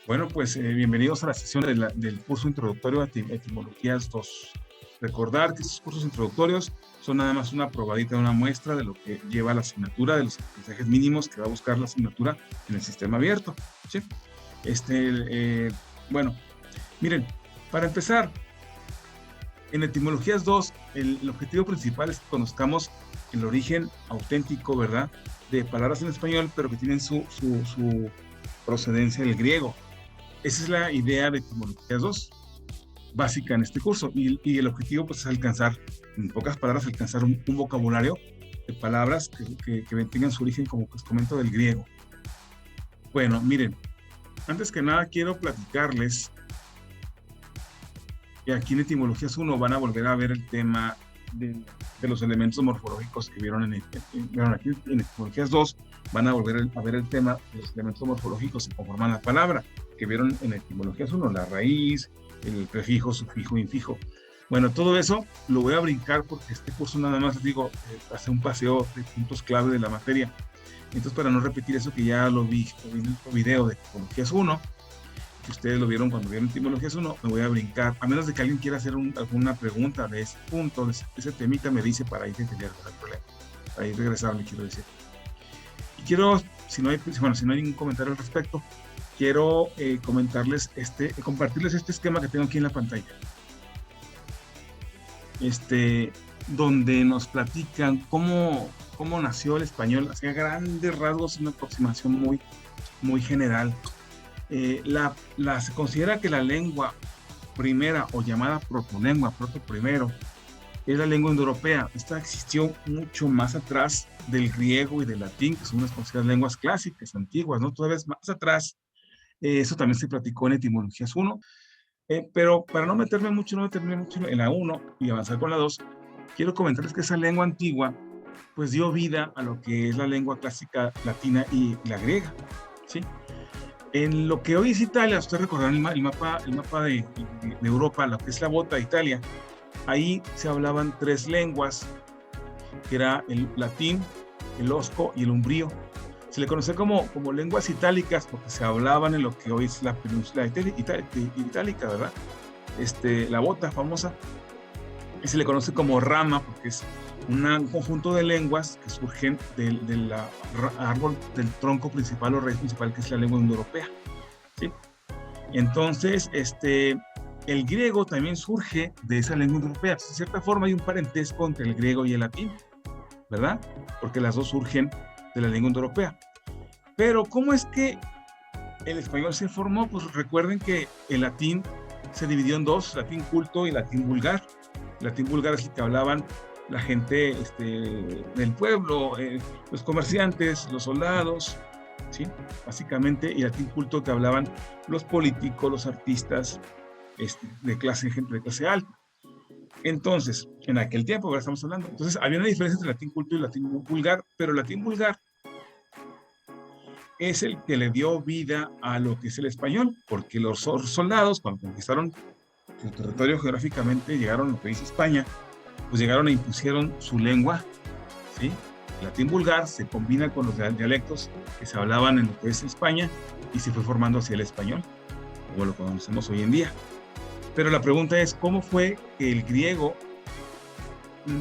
Bueno, pues bienvenidos a la sesión del curso introductorio a Etimologías 2. Recordar que estos cursos introductorios son nada más una probadita, una muestra de lo que lleva la asignatura, de los aprendizajes mínimos que va a buscar la asignatura en el sistema abierto. ¿Sí? Bueno, miren, para empezar, en Etimologías 2, el objetivo principal es que conozcamos el origen auténtico, ¿verdad?, de palabras en español, pero que tienen su procedencia del griego. Esa es la idea de Etimologías 2, básica en este curso. Y el objetivo, pues, es alcanzar, en pocas palabras, alcanzar un vocabulario de palabras que tengan su origen, como pues comento, del griego. Bueno, miren, antes que nada quiero platicarles que aquí en Etimologías 1 van a volver a ver el tema de los elementos morfológicos que vieron aquí en Etimologías 2, van a volver a ver el tema de los elementos morfológicos que conforman la palabra, que vieron en Etimologías 1, la raíz, el prefijo, sufijo, infijo. Bueno, todo eso lo voy a brincar porque este curso nada más, les digo, hace un paseo de puntos clave de la materia. Entonces, para no repetir eso que ya lo vi en el video de Etimologías 1, que ustedes lo vieron cuando vieron Etimologías 1, me voy a brincar, a menos de que alguien quiera hacer alguna pregunta de ese punto, de ese temita, me dice para ir entendiendo el problema, para ir regresando, quiero decir. Y quiero, si no hay ningún comentario al respecto, quiero compartirles este esquema que tengo aquí en la pantalla, donde nos platican cómo nació el español, hacia grandes rasgos, una aproximación muy general. Se considera que la lengua primera, o llamada proto primero, es la lengua indoeuropea. Esta existió mucho más atrás del griego y del latín, que son unas consideradas lenguas clásicas, antiguas, ¿no? Todavía más atrás. Eso también se platicó en Etimologías 1. Pero para no meterme mucho en la 1 y avanzar con la 2, quiero comentarles que esa lengua antigua pues dio vida a lo que es la lengua clásica latina y la griega, ¿sí? En lo que hoy es Italia, ustedes recordarán el mapa de Europa, lo que es la bota de Italia, ahí se hablaban tres lenguas, que era el latín, el osco y el umbrío. Se le conoce como lenguas itálicas porque se hablaban en lo que hoy es la península itálica, ¿verdad? La bota famosa. Y se le conoce como rama porque es un conjunto de lenguas que surgen del árbol, del tronco principal o raíz principal, que es la lengua indoeuropea, ¿sí? Entonces, el griego también surge de esa lengua indoeuropea. De cierta forma hay un parentesco entre el griego y el latín, ¿verdad? Porque las dos surgen de la lengua indoeuropea. Pero ¿cómo es que el español se formó? Pues recuerden que el latín se dividió en dos, latín culto y latín vulgar. El latín vulgar es el que hablaban la gente del pueblo, los comerciantes, los soldados, ¿sí? Básicamente, y latín culto que hablaban los políticos, los artistas, gente de clase alta. Entonces, en aquel tiempo, ahora estamos hablando, entonces había una diferencia entre latín culto y latín vulgar, pero el latín vulgar es el que le dio vida a lo que es el español, porque los soldados, cuando conquistaron su territorio geográficamente, llegaron a lo que dice España, pues llegaron e impusieron su lengua, ¿sí? El latín vulgar se combina con los dialectos que se hablaban en lo que es España y se fue formando hacia el español, como lo conocemos hoy en día. Pero la pregunta es, ¿cómo fue que el griego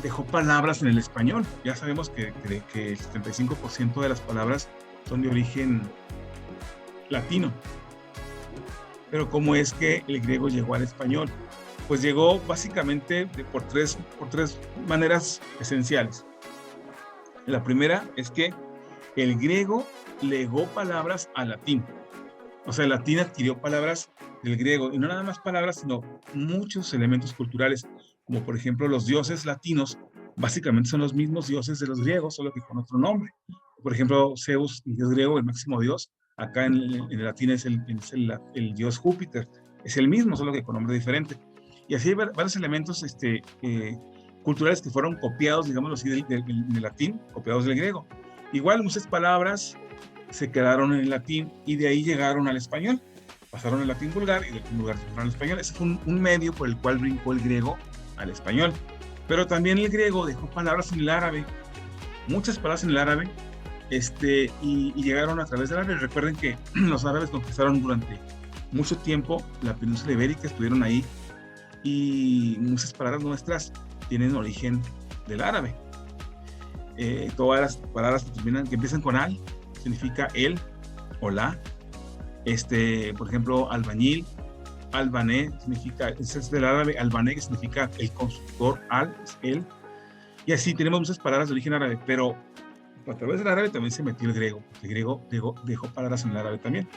dejó palabras en el español? Ya sabemos que el 75% de las palabras son de origen latino. Pero ¿cómo es que el griego llegó al español? Pues llegó básicamente por tres maneras esenciales. La primera es que el griego legó palabras al latín. O sea, el latín adquirió palabras del griego, y no nada más palabras, sino muchos elementos culturales, como por ejemplo los dioses latinos, básicamente son los mismos dioses de los griegos, solo que con otro nombre. Por ejemplo, Zeus, el dios griego, el máximo dios, acá en el latín es el dios Júpiter, es el mismo, solo que con nombre diferente. Y así hay varios elementos culturales que fueron copiados, digámoslo así, del latín, copiados del griego. Igual muchas palabras se quedaron en el latín y de ahí llegaron al español. Pasaron al latín vulgar y del latín vulgar se fueron al español. Ese fue un medio por el cual brincó el griego al español. Pero también el griego dejó palabras en el árabe, muchas palabras en el árabe, y llegaron a través del árabe. Recuerden que los árabes conquistaron durante mucho tiempo la península ibérica estuvieron ahí y muchas palabras nuestras tienen origen del árabe. Todas las palabras que empiezan con al significa el o la. Por ejemplo, albañil, albané significa, ese es del árabe albané, que significa el constructor, al es él. Y así tenemos muchas palabras de origen árabe, pero a través del árabe también se metió el griego. El griego dejó palabras en el árabe también.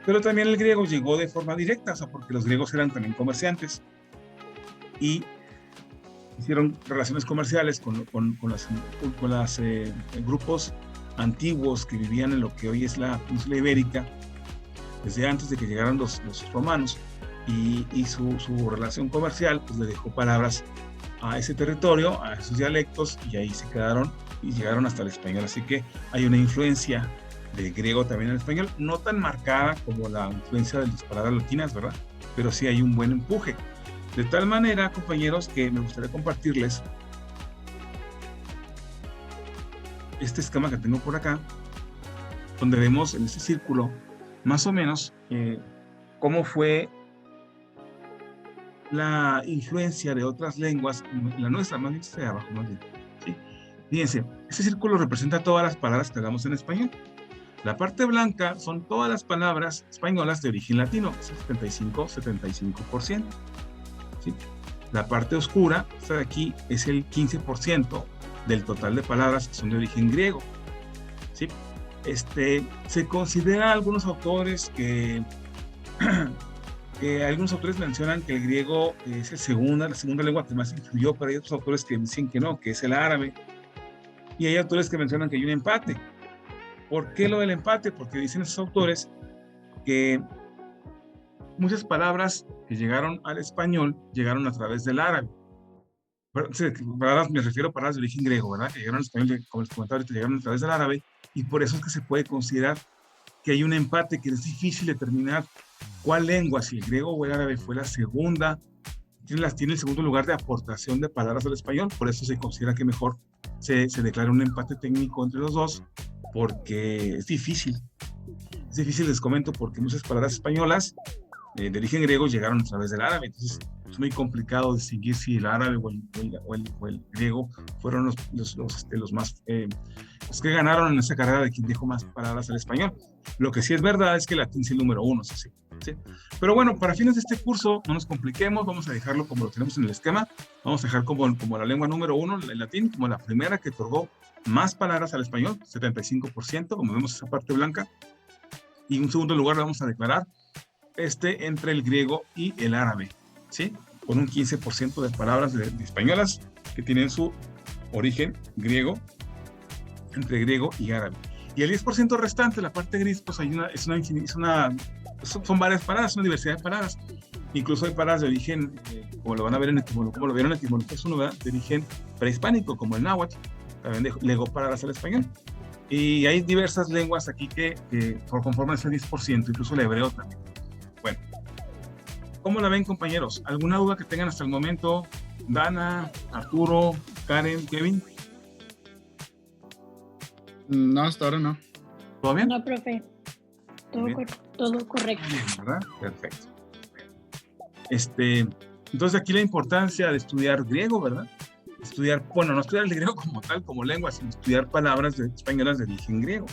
Pero también el griego llegó de forma directa, o sea, porque los griegos eran también comerciantes y hicieron relaciones comerciales con los grupos antiguos que vivían en lo que hoy es la península ibérica, desde antes de que llegaran los romanos, y su relación comercial pues le dejó palabras a ese territorio, a esos dialectos, y ahí se quedaron y llegaron hasta el español. Así que hay una influencia del griego también en el español, no tan marcada como la influencia de las palabras latinas, ¿verdad? Pero sí hay un buen empuje. De tal manera, compañeros, que me gustaría compartirles este esquema que tengo por acá, donde vemos en este círculo más o menos cómo fue la influencia de otras lenguas, la nuestra, más bien de abajo, más bien, ¿sí? Fíjense, este círculo representa todas las palabras que hablamos en español. La parte blanca son todas las palabras españolas de origen latino, es el 75%. ¿Sí? La parte oscura, esta de aquí, es el 15% del total de palabras que son de origen griego. ¿Sí? Se considera algunos autores que algunos autores mencionan que el griego es la segunda lengua que más influyó, pero hay otros autores que dicen que no, que es el árabe. Y hay autores que mencionan que hay un empate. ¿Por qué lo del empate? Porque dicen esos autores que muchas palabras que llegaron al español llegaron a través del árabe. Me refiero a palabras de origen griego, ¿verdad? Que llegaron al español, como les comentaba ahorita, llegaron a través del árabe, y por eso es que se puede considerar que hay un empate, que es difícil determinar cuál lengua, si el griego o el árabe, fue la segunda, tiene el segundo lugar de aportación de palabras al español. Por eso se considera que mejor se declara un empate técnico entre los dos, porque es difícil. Es difícil, les comento, porque muchas palabras españolas de origen griego llegaron a través del árabe. Entonces es muy complicado distinguir si el árabe o el griego fueron los más los que ganaron en esa carrera de quien dijo más palabras al español. Lo que sí es verdad es que el latín es el número uno, ¿sí? Pero bueno, para fines de este curso no nos compliquemos, vamos a dejarlo como lo tenemos en el esquema. Vamos a dejar como la lengua número uno el latín, como la primera que otorgó más palabras al español, 75%, como vemos esa parte blanca. Y en un segundo lugar vamos a declarar entre el griego y el árabe, ¿sí? Con un 15% de palabras de españolas que tienen su origen griego, entre griego y árabe. Y el 10% restante, la parte gris, pues son varias palabras, una diversidad de palabras. Incluso hay palabras de origen, como lo van a ver como lo vieron en Etimología 1, ¿verdad? De origen prehispánico, como el náhuatl, también legó palabras al español. Y hay diversas lenguas aquí que conforman ese 10%, incluso el hebreo también. Bueno, ¿cómo la ven, compañeros? ¿Alguna duda que tengan hasta el momento? Dana, Arturo, Karen, Kevin. No, hasta ahora no. ¿Todo bien? No, profe. Todo correcto. Bien, ¿verdad? Perfecto. Entonces aquí la importancia de estudiar griego, ¿verdad? No estudiar el griego como tal, como lengua, sino estudiar palabras españolas de origen griego.